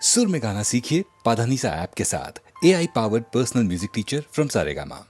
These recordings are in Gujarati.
सुर में गाना सीखिए पाधानीसा ऐप के साथ। AI powered personal music teacher from Saregama.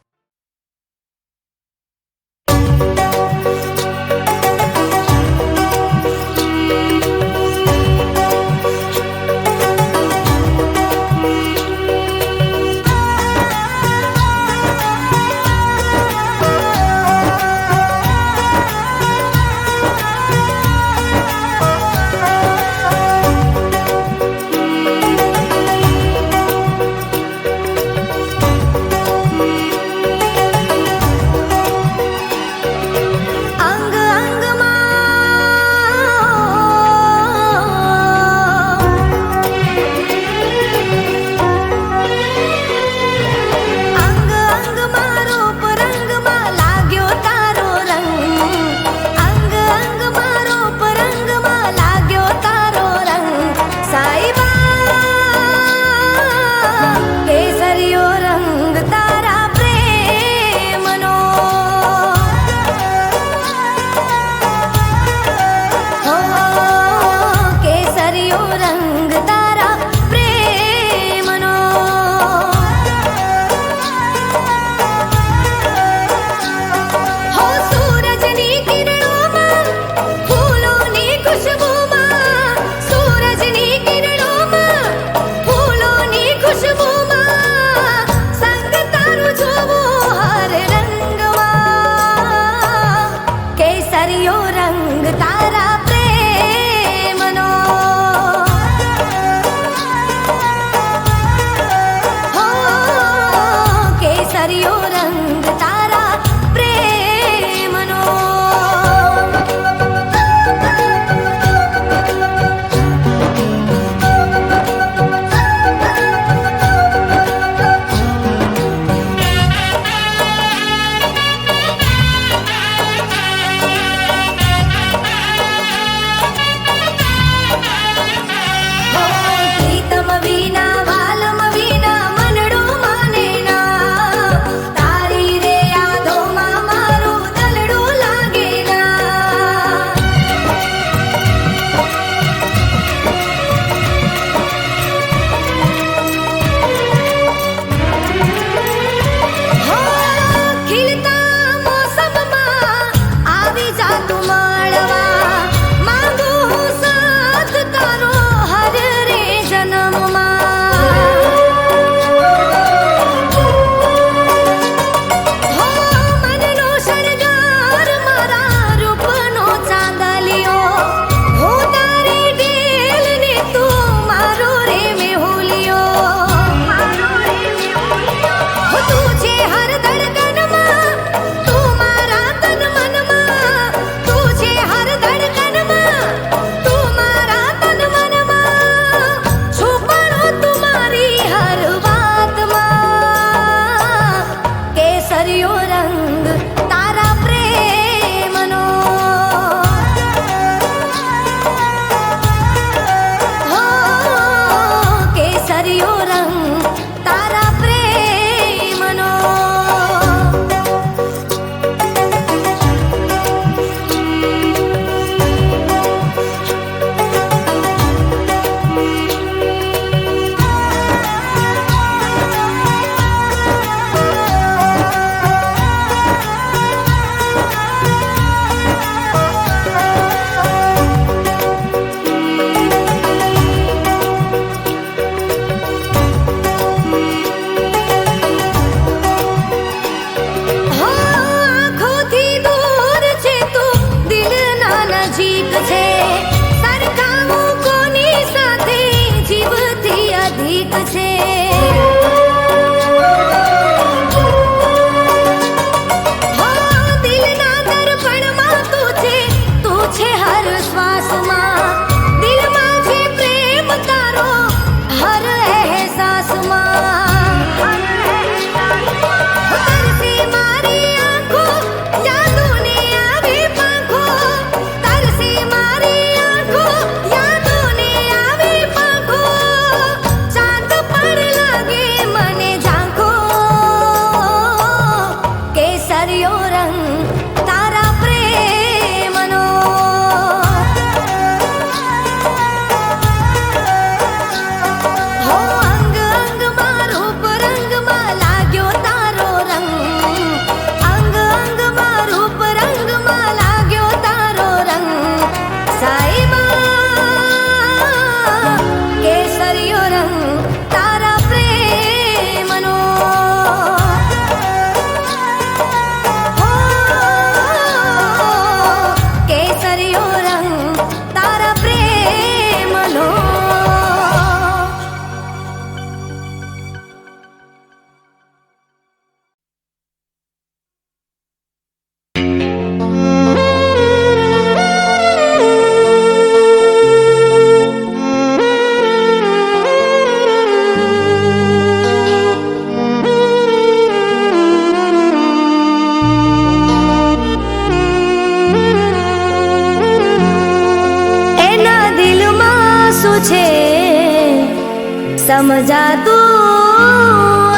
સમજાતું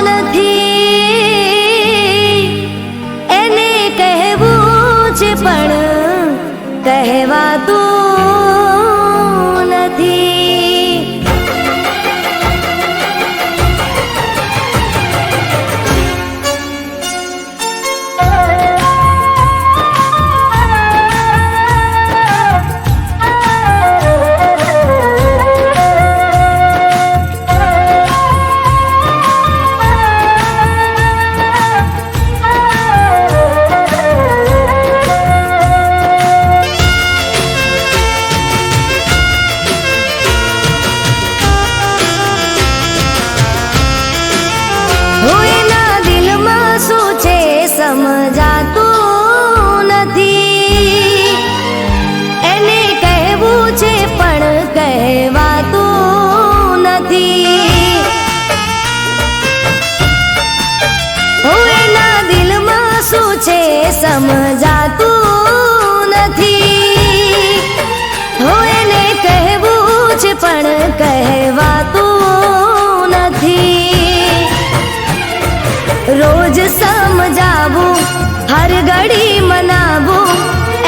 નથી. એને કહેવું છે પણ કહેવાતું નથી. સમજાતું નથી. એને કહેવું છે પણ કહેવાતું નથી. એના દિલમાં શું છે સમજાતું નથી. એને કહેવું છે પણ કહેવાતું નથી. રોજ સમજાવું, હર ઘડી મનાવું,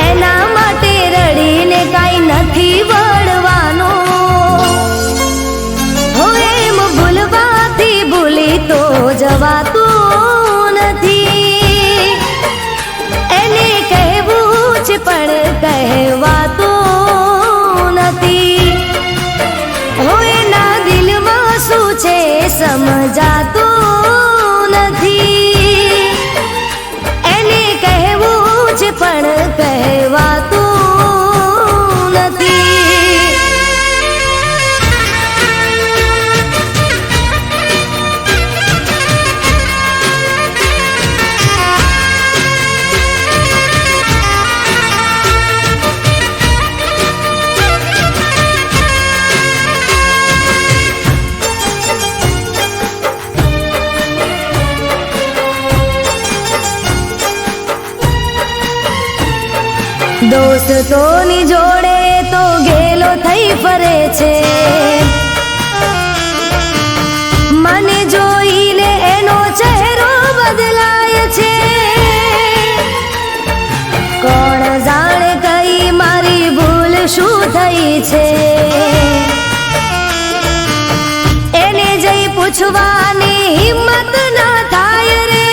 એના માટે રડીને કાંઈ નથી વળવાનું. એમ ભૂલવાથી ભૂલી તો જવાતું નથી. એને કહેવું છે પણ કહેવાતું નથી. એના દિલમાં શું છે સમજાતું નથી. એને કહેવું છે પણ કહેવાતું નથી. દોસ્તોની જોડે તો ગેલો થઈ ફરે છે. મને જોઈને એનો ચહેરો બદલાય છે. કોણ જાણે કઈ મારી ભૂલ શું થઈ છે. એને જઈ પૂછવાની હિંમત ના થાય રે.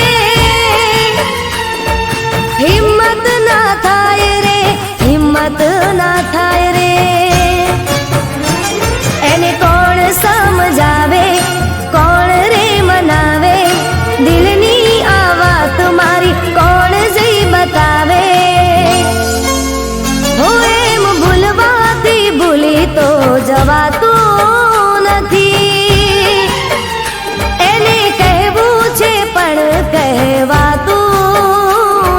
હિંમત ના થાય રે. હિંમત ના થાય રે. એને કોણ સમજાવે, કોણ રે મનાવે. દિલની આ વાત મારી કોણ જઈ બતાવે. એમ ભૂલવાથી ભૂલી તો જવાતું નથી. એને કહેવું છે પણ કહેવાતું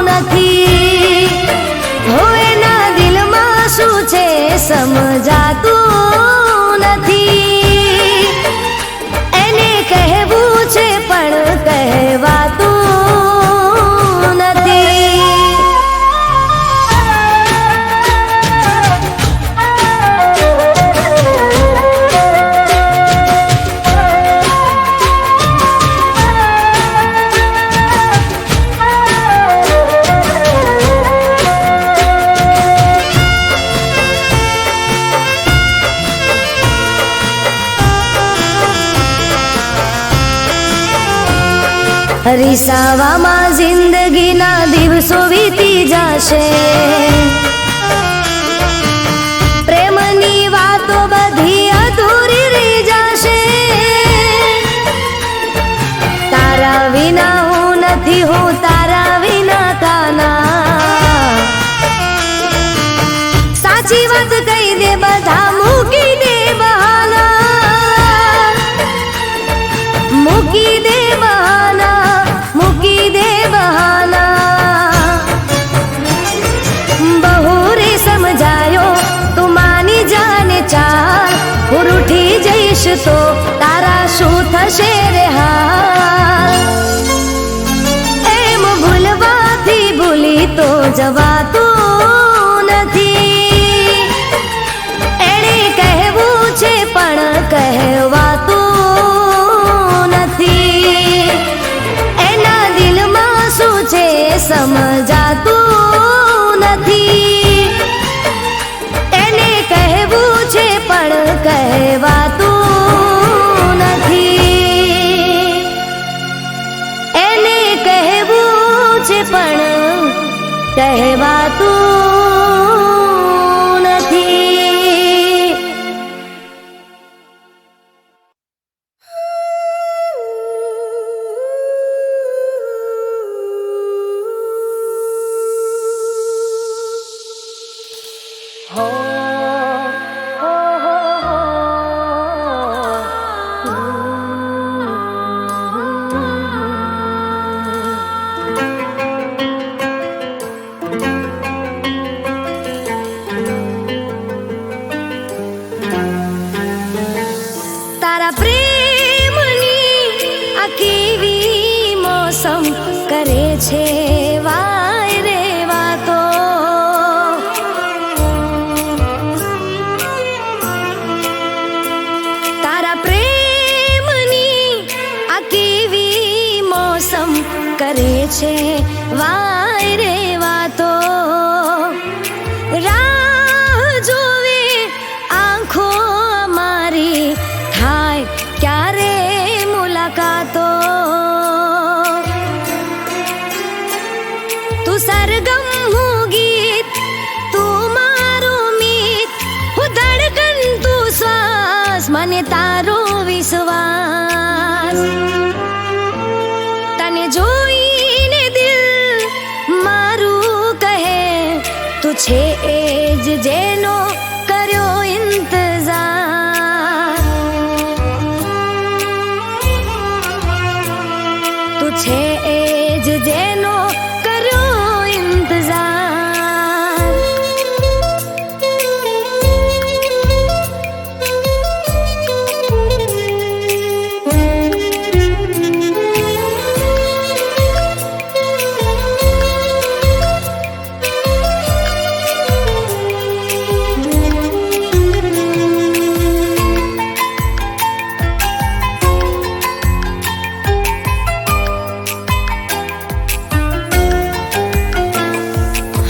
નથી. એના દિલમાં શું છે સમજાતું નથી. એને કહેવું છે પણ કહેવાતું નથી. રીસાવામાં જિંદગીના દિવસો વીતી જશે. પ્રેમની વાતો બધી અધૂરી રહી જશે. તારા વિના હું નથી, હું તારા વિના કાના. સાચી વાત કહી દે, બધા મૂકી દે બહાના. મૂકી દે બહાના, મૂકી દે બહાના. બહુ રે સમજાયો તું માની જાને ચાલ. હું રૂઠી જઈશ તો તારા શું થશે રે હાલ. એમ ભૂલવાથી ભૂલી તો જવાતું નથી. એણે કહેવું છે પણ કહેવાતું પ્રેમની આ કેવી મોસમ કરે છે વાય રે વાતો. તારા પ્રેમની આ કેવી મોસમ કરે છે વાય રે વાતો. રાહ જોવે આંખો અમારી થાય ક્યારે મુલાકાતો. તું સરગમ હું ગીત, તું મારું મીત, હું ધડકન તું શ્વાસ, મને તારો વિશ્વાસ. તને જોઈને દિલ મારું કહે તું છે એ જ જેનો કર્યો ઇંતજાર. તું છે એ જ જેનો કર્યો ઇંતજાર.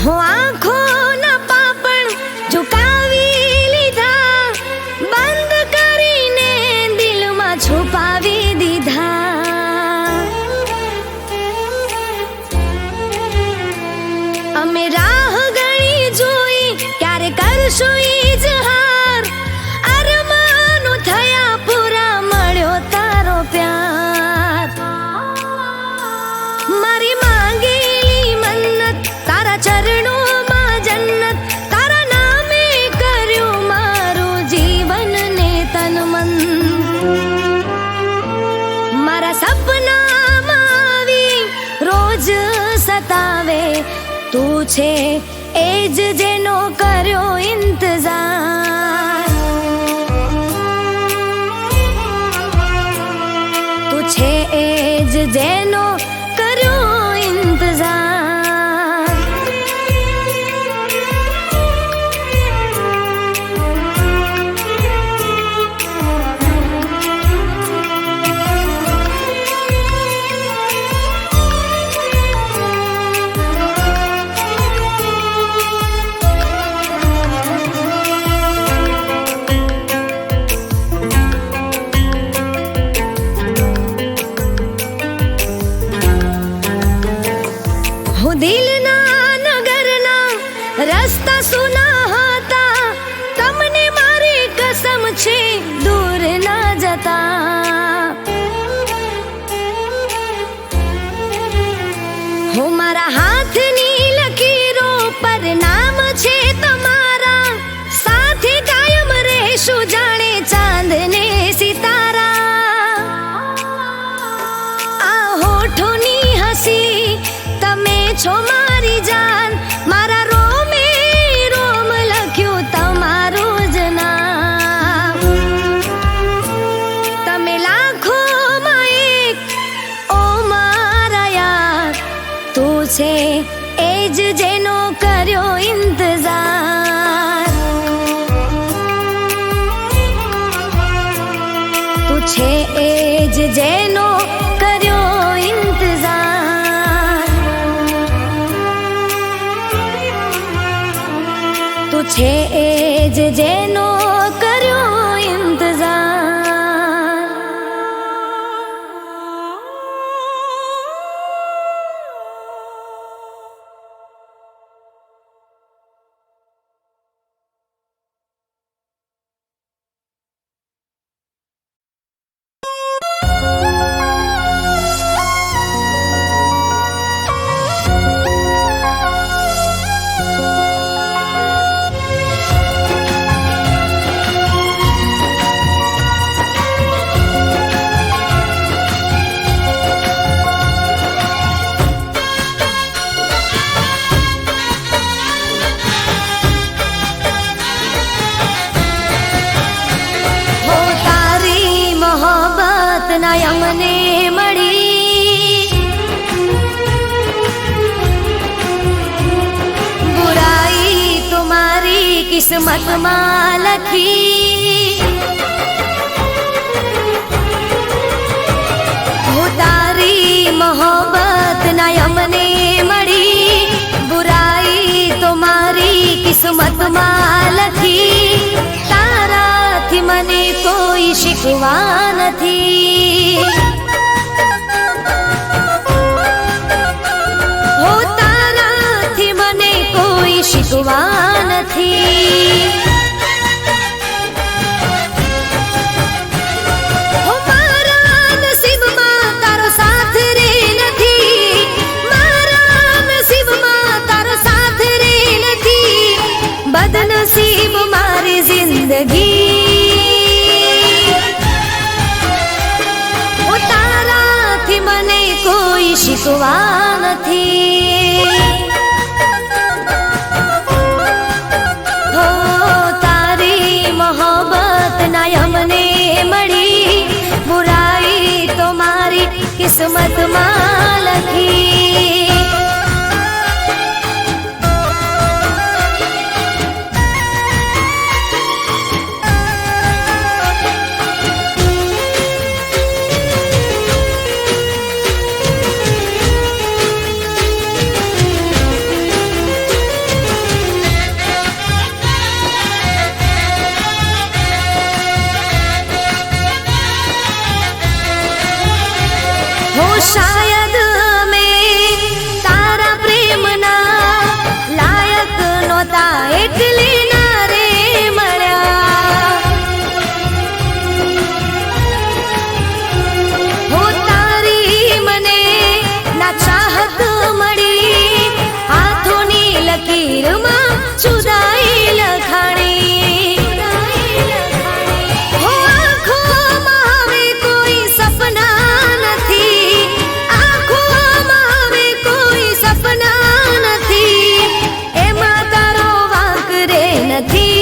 હું આંખોના પાપણ ઝુકાવી લીધા, બંધ કરીને દિલમાં છુપાવી દીધા. અમે રાહ ગણી જોઈ ક્યારે કરશું ઇજહાર. અરમાનો થયા પૂરા મળ્યો તારો પ્યાર. મારી માંગેલી મન્નત તારા ચરણોમાં જન્નત, તારા નામે કર્યું મારું જીવન ને તન મન. મારા સપનામાં આવી રોજ સતાવે તું છે એ જ જેનો કર્યો ઇંતજાર. તું છે એ જ જેનો કર્યો ઇંતજાર. હું દિલના નગરના રસ્તા સુના હતા, તમને મારી કસમ છે દૂર ના જતા. હું મારા હાથની લકીરો પર નામ છે તમારા, સાથે કાયમ રહેશું જાણે ચાંદ ને સિતારા. આ હોઠોની હસી તમે છો મારી જાન, મારા રોમે રોમ લખ્યું તમારું જ નામ. તમે લાખોમાં એક ઓ મારા યાર, તું છે એ જ જેનો કર્યો ઇંતજાર. તું છે એ જ જેનો કર્યો ઇંતજાર. તું છે એ જ જેનો કર્યો ઇંતજાર. ના અમને મળી, બુરાઈ તો મારી કિસ્મતમાં લખી, હું તારી મોહબ્બત ના અમને મળી, બુરાઈ તો મારી કિસ્મતમાં લખી, તારાથી મને કોઈ શીખવા નથી, હો તારાથી મને કોઈ શીખવા નથી, હો મારા નસીબમાં તારો સાથ રે નથી, મારા નસીબમાં તારો સાથ રે નથી, બદનસીબ મારી જિંદગી, હો તારાથી મને કોઈ શીખવા નથી, હો તારી મોહબ્બત ના અમને મળી, બુરાઈ તો મારી કિસ્મતમાં લખી, શાયદ મેં તારા પ્રેમના લાયક નહોતા એટલે ના રે મળ્યા, હો તારી મને ના ચાહત મળી, હાથોની લકીરમાં જુદાઈ લખાણી, હો આંખોમાં હવે કોઈ સપના નથી, આંખોમાં હવે કોઈ સપના નથી, એમાં તારો વાંક રે નથી,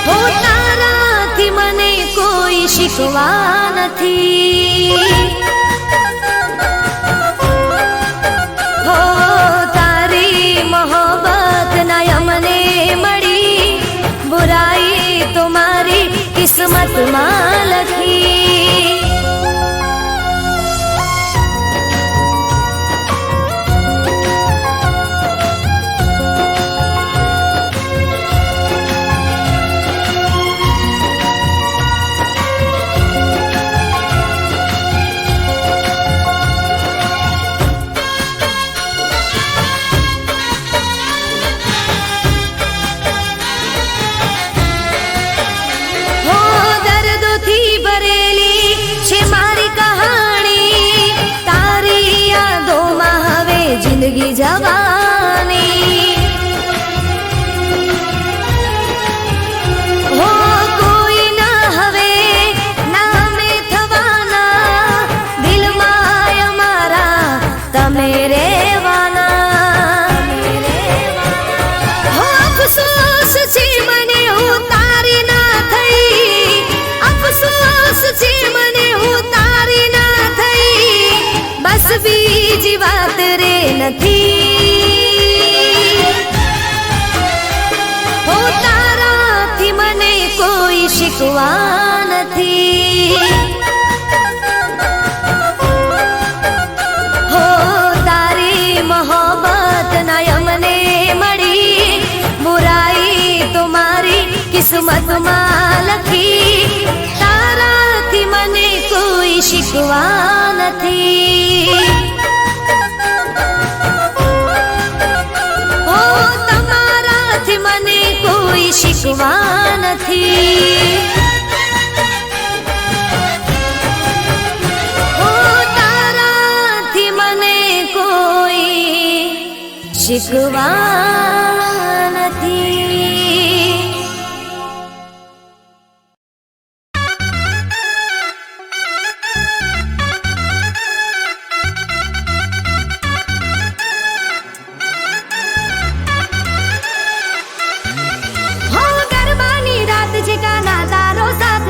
હો તારાથી મને કોઈ શીખવા નથી, હો તારી મોહબ્બત ના અમને મળી, બુરાઈ તો મારી કિસ્મતમાં લખી, હો દર્દોથી ભરેલી છે મારી કહાણી, તારી યાદોમાં હવે જિંદગી જવાની, હો કોઈ ના હવે નામે થવાના, દિલમાં અમારા તમે રહેવાના, હો અફસોસ છે મને હું તારી ના થઈ, અફસોસ છે મને હું તારી ના થઈ, બસ બીજી વાત રે નથી, હો તારાથી મને કોઈ શીખવા નથી, હો તારી મોહબ્બત ના અમને મળી, બુરાઈ તો મારી કિસ્મતમાં લખી, તારાથી મને કોઈ શીખવા નથી, હો તમારાથી મને કોઈ શીખવા નથી, હો તારાથી મને કોઈ શીખવા નથી. હો ગરબાની રાત છે કાના તારો સાથ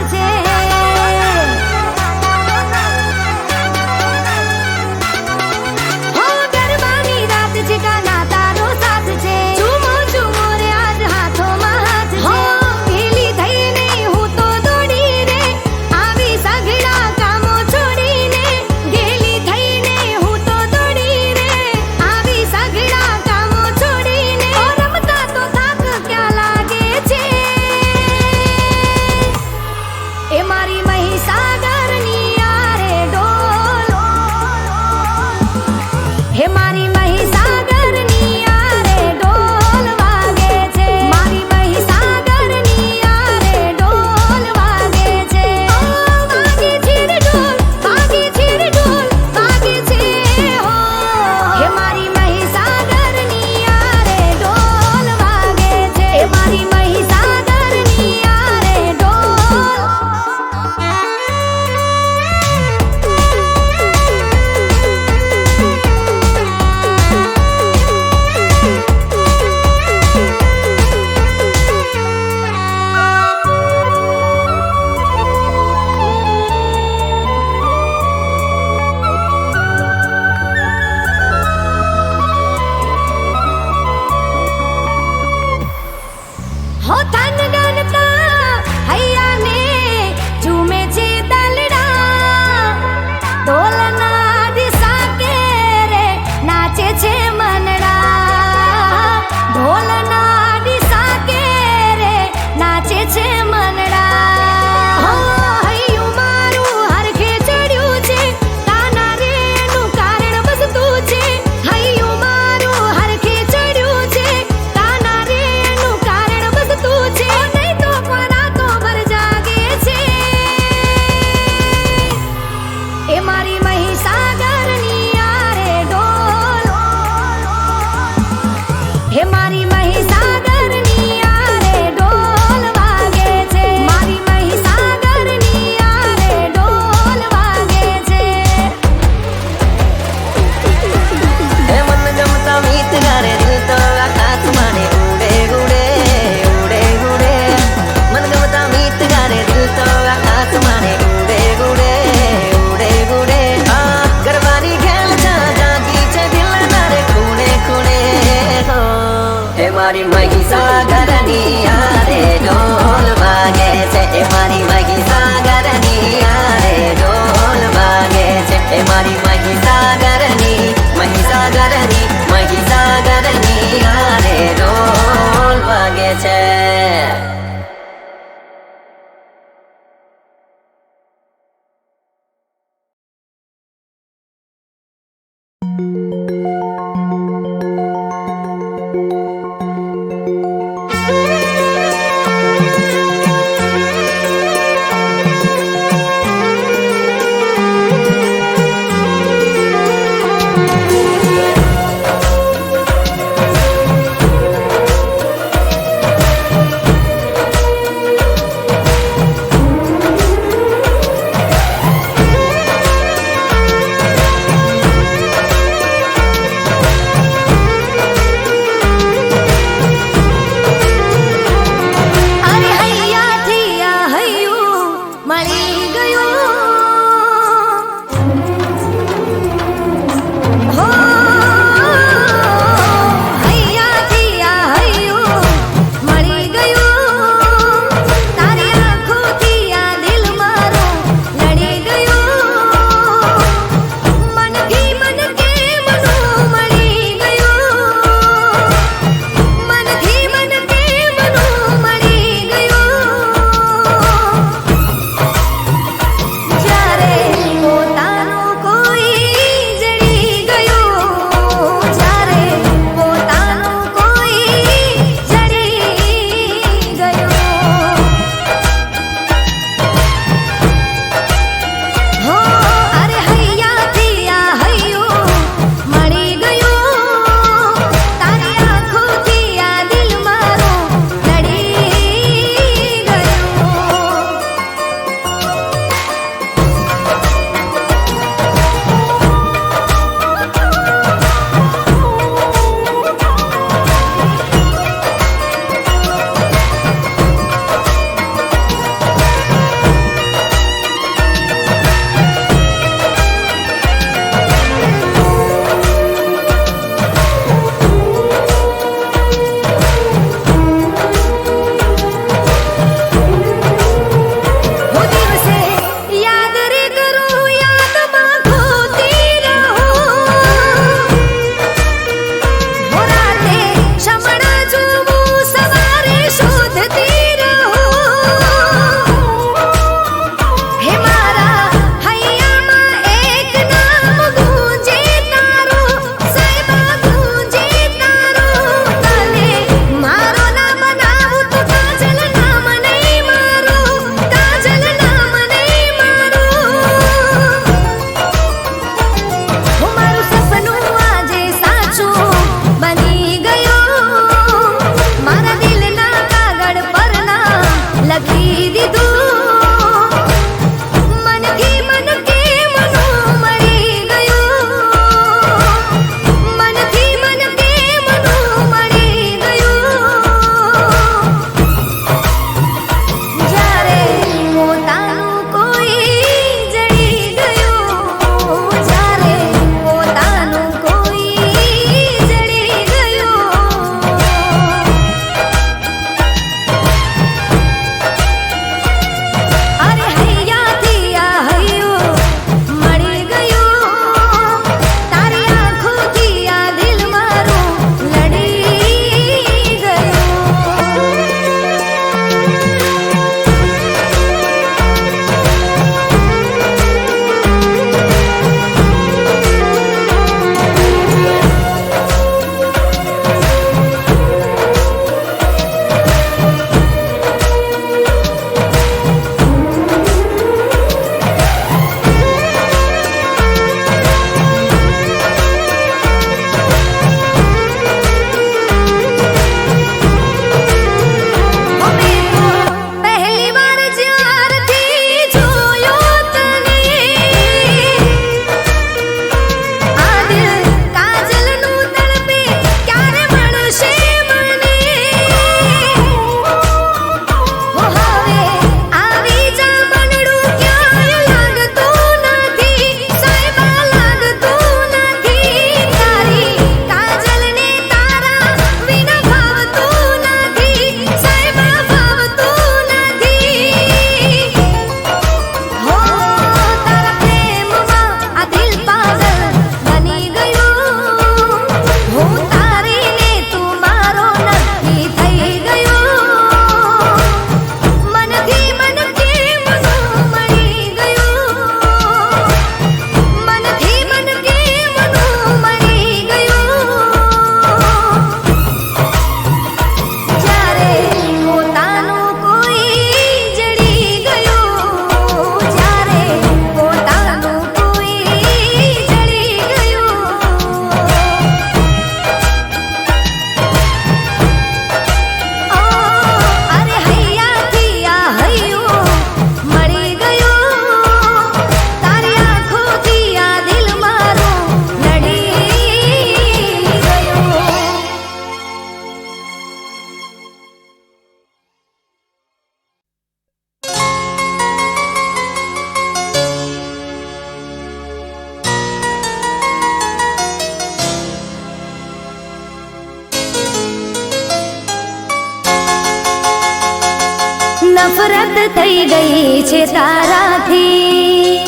થઈ ગઈ છે તારાથી.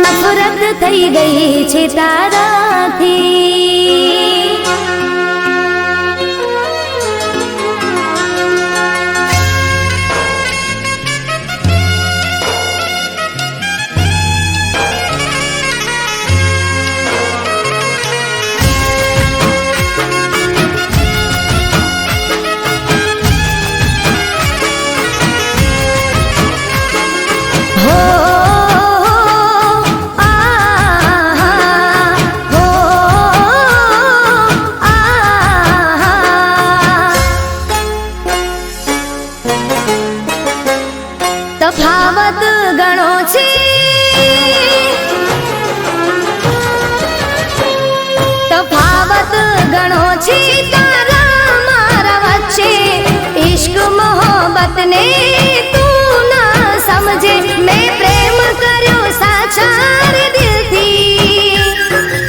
નફરત થઈ ગઈ છે તારાથી. તફાવત ઘણો છે, તફાવત ઘણો છે તારા મારા વચ્ચે. ઇશ્ક મોહબ્બત ને તું ના સમજે. મેં પ્રેમ કર્યો સાચા રે દિલથી,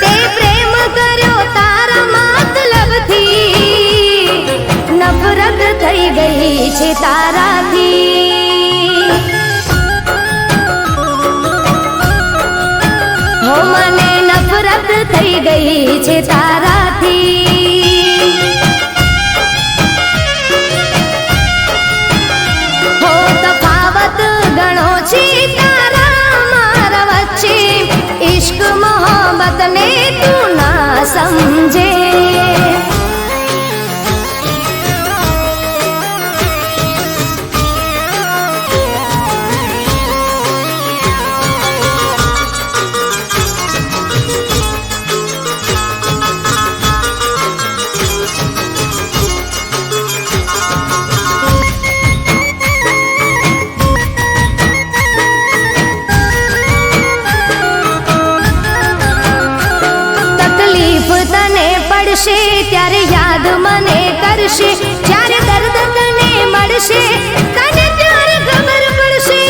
તે પ્રેમ કર્યો તારા મતલબથી. નફરત થઈ ગઈ છે તારાથી. હો મને નફરત થઈ ગઈ છે તારાથી. હો તફાવત ઘણો છે તારા મારા વચ્ચે. ઇશ્ક મોહબ્બત ને તું ના સમજે. ત્યારે યાદ મને કરશે, જ્યારે દર્દ તને મળશે તને ત્યારે ખબર પડશે.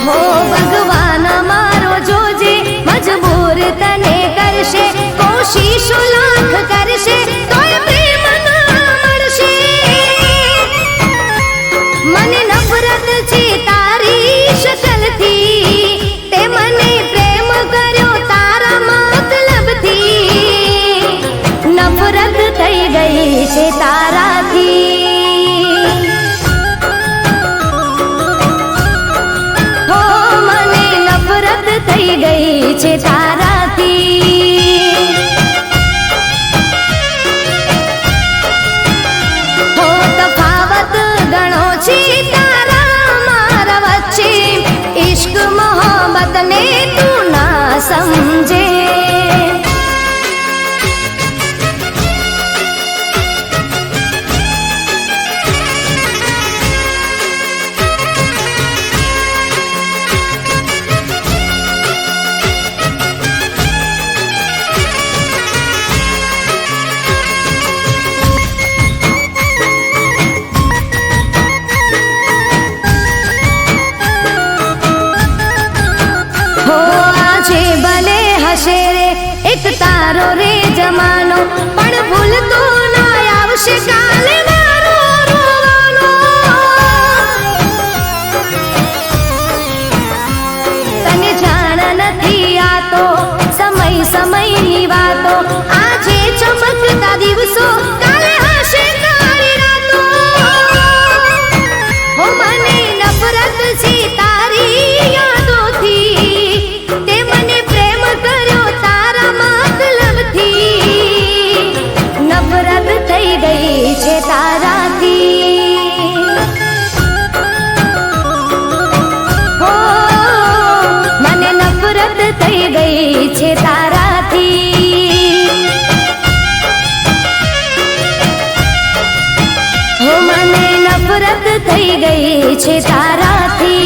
હો ભગવાન મારો જોજે, મજબૂર તને કરશે. કોશિશો લાખ કરશે તોય પ્રેમ ના મળશે. મને નફરત છે તારી શકલથી, તે મને પ્રેમ કર્યો તારા મતલબથી. નફરત થઈ ગઈ છે તારાથી. હો મને નફરત થઈ ગઈ છે તારાથી. હો તફાવત ઘણો છે તારા મારા વચ્ચે. ઇશ્ક મોહબ્બત ને તું ના સમજે. એક તારો રે જમાનો, પણ ભૂલતો ના આવશે કાલે મારો રોવાનો. તને જાણ નથી આ તો સમય સમયની વાતો. આજે ચમકતા દિવસો કાલે હશે કાળી રાતો. હો મને નફરત છે તારી યાદોથી, તે મને પ્રેમ કર્યો તારા મતલબથી. નફરત થઈ ગઈ છે તારાથી. હો મને નફરત થઈ ગઈ છે તારાથી. હો મને નફરત થઈ ગઈ છે તારાથી.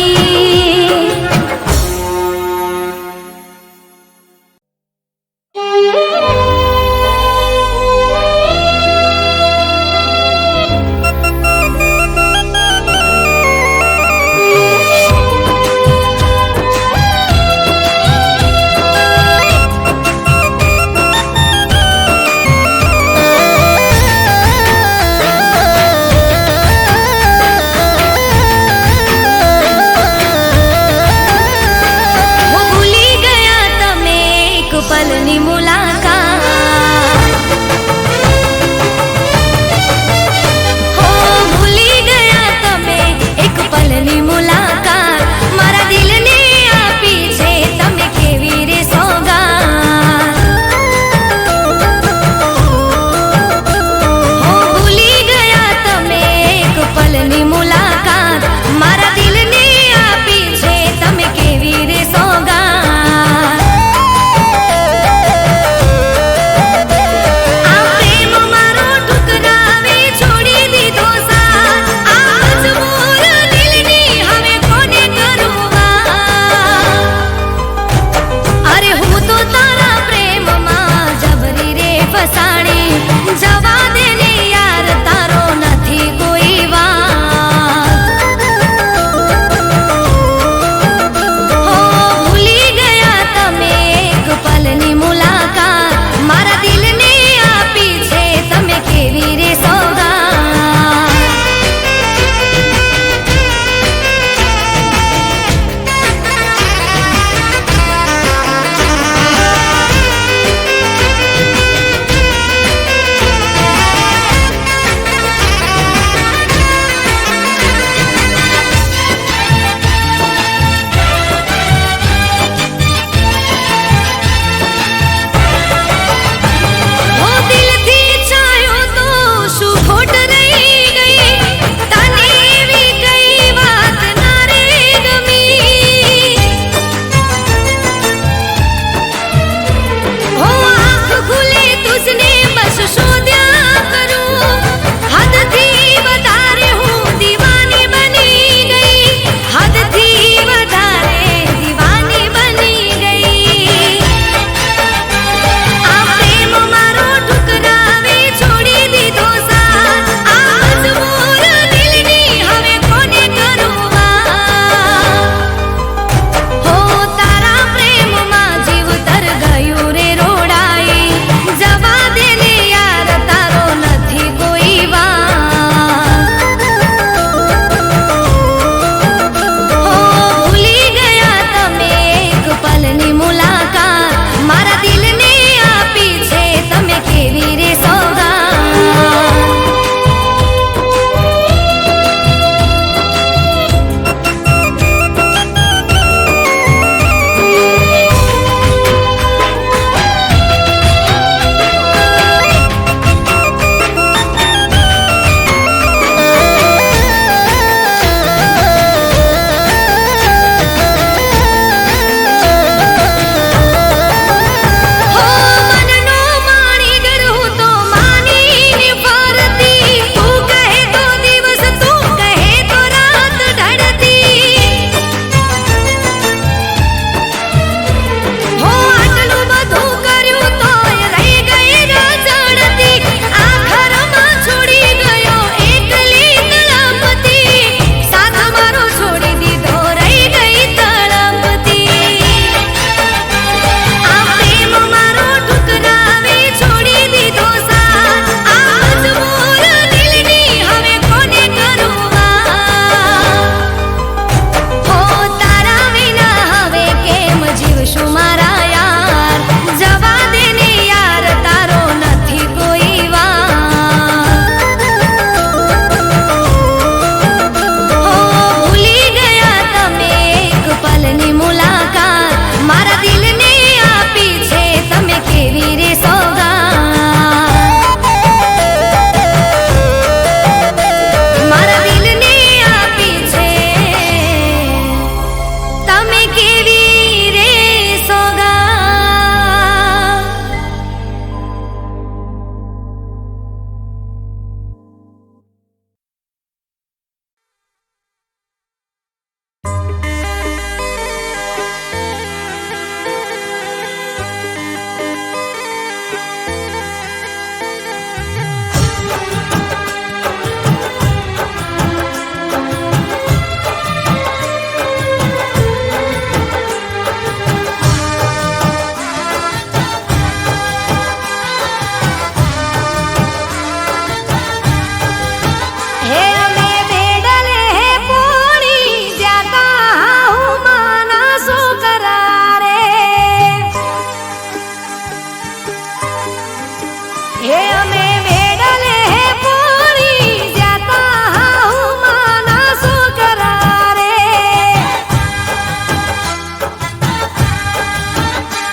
હે અમે વેડલે હે પૂરી જાતા હું માના સુકરા રે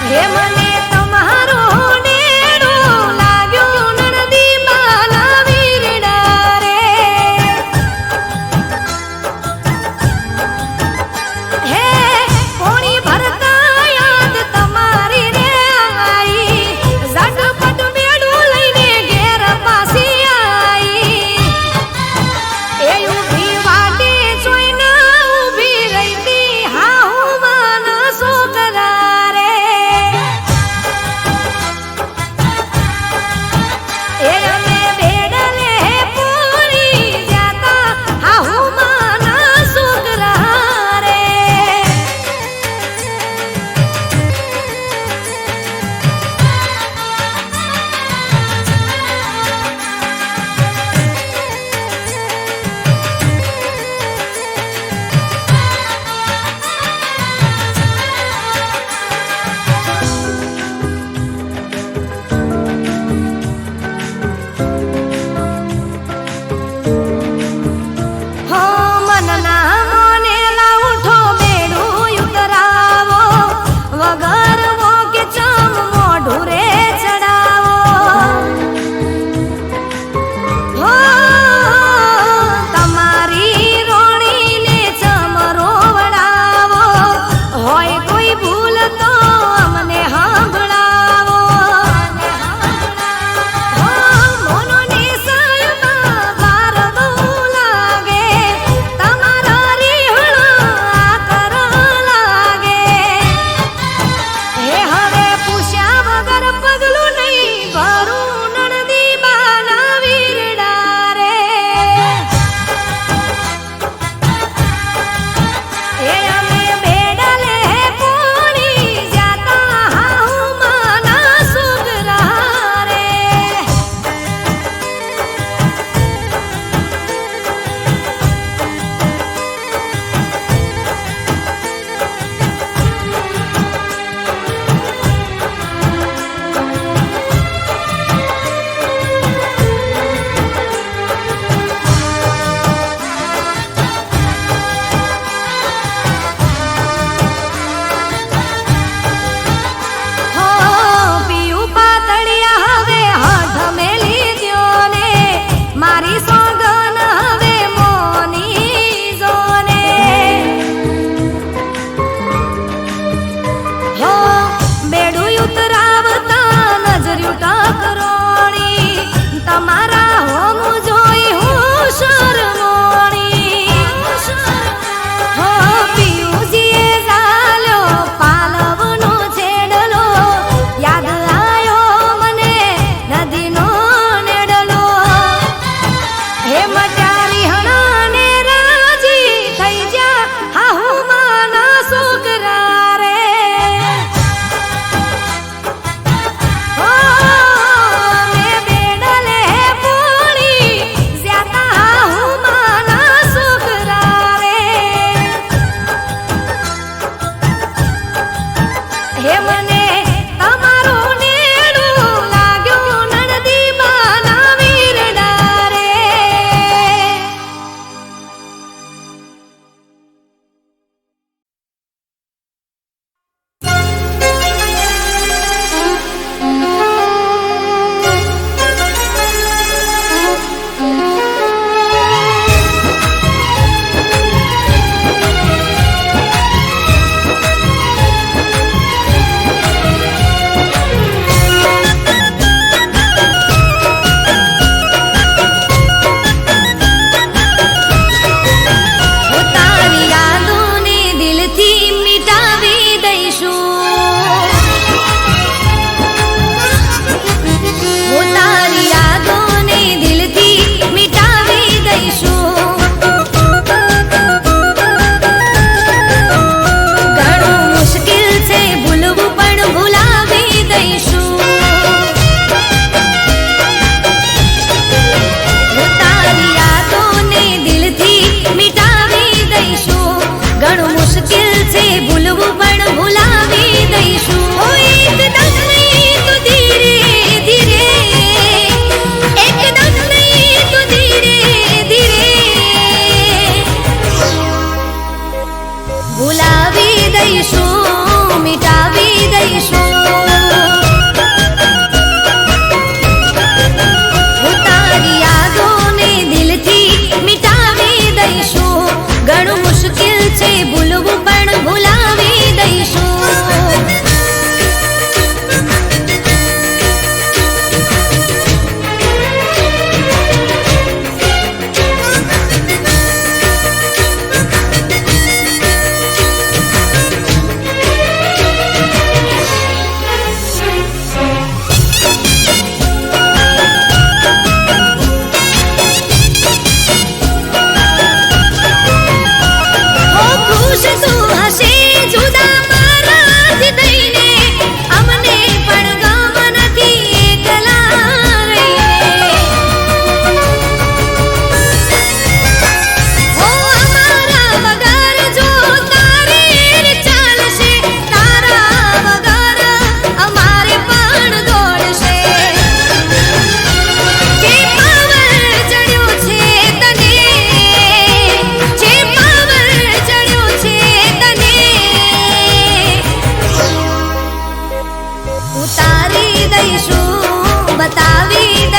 હે મને તમારું નેડું લાગ્યું નણદી માના વીરડા રે હે કોણી ભરતા યાદ તમારી રે આઈ ઝટપટ મેડું લઈને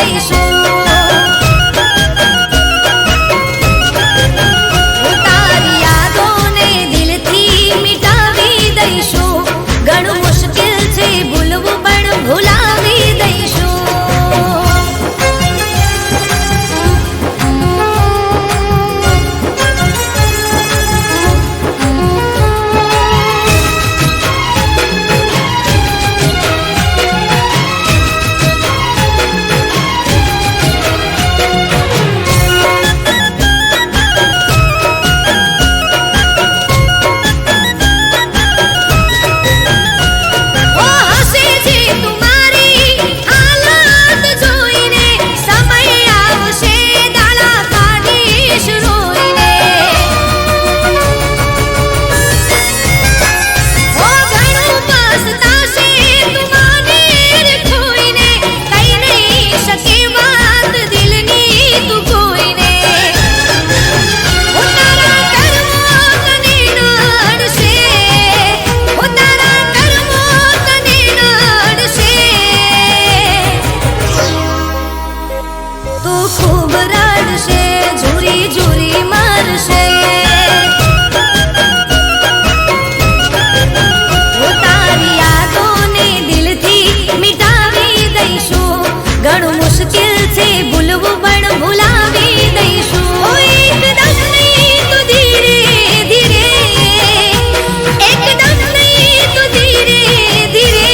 દઈશું. તારી યાદોને દિલથી મિટાવી દઈશું. ઘણું મુશ્કેલ છે ભૂલવું પણ ભૂલાવી દઈશું. ખૂબ રડશે, ઝૂરી ઝૂરી મરશે. તારી યાદોને દિલથી મિટાવી દઈશું. ઘણું મુશ્કેલ છે ભૂલવું પણ ભૂલાવી દઈશું. એકદમ નહીં તો ધીરે ધીરે, એકદમ નહીં તો ધીરે ધીરે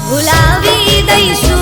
ભૂલાવી દઈશું.